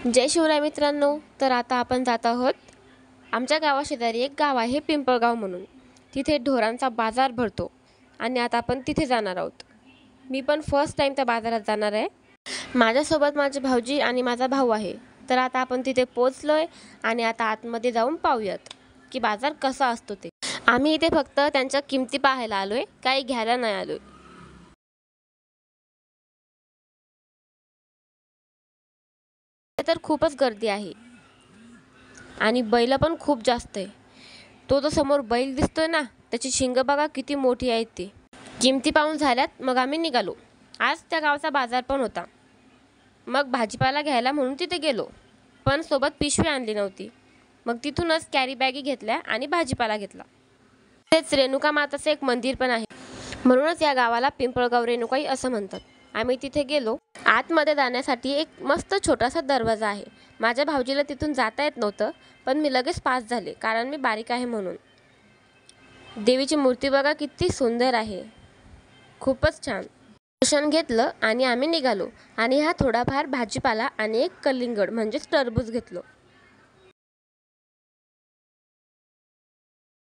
जय शिवराय मित्रांनो. तर आता आपण जात आहोत आमच्या गावाशेजारी एक गाव आहे पिंपळगाव म्हणून. तिथे ढोरांचा बाजार भरतो आणि आता आपण तिथे जाणार आहोत. मी पण फर्स्ट टाइम त्या बाजारात जाणार आहे. माझ्यासोबत माझे भाऊजी आणि माझा भाऊ आहे. तर आता आपण तिथे पोहोचलोय आणि आता आतमध्ये जाऊन पाहूयात की बाजार कसा असतो ते. आम्ही इथे फक्त त्यांच्या किमती पाहायला आलोय, काही घ्यायला नाही आलोय. तर खूपच गर्दी आहे आणि बैल पण खूप जास्त आहे. तो जो समोर बैल दिसतोय ना, त्याची शिंग बघा किती मोठी आहेत ती. किमती पाहून झाल्यात मग आम्ही निघालो. आज त्या गावचा बाजार पण होता. मग भाजीपाला घ्यायला म्हणून तिथे गेलो, पण सोबत पिशवी आणली नव्हती. मग तिथूनच कॅरी बॅगी घेतल्या आणि भाजीपाला घेतला. तेच रेणुका माताचं एक मंदिर पण आहे, म्हणूनच या गावाला पिंपळगाव रेणुकाई असं म्हणतात. आम्ही तिथे गेलो. आतमध्ये जाण्यासाठी एक मस्त छोटासा दरवाजा आहे. माझ्या भाऊजीला तिथून जाता येत नव्हतं, पण मी लगेच पास झाले कारण मी बारीक आहे म्हणून. देवीची मूर्ती बघा किती सुंदर आहे, खूपच छान. दर्शन घेतलं आणि आम्ही निघालो आणि हा थोडाफार भाजीपाला आणि एक कलिंगड म्हणजेच टरबूज घेतलं.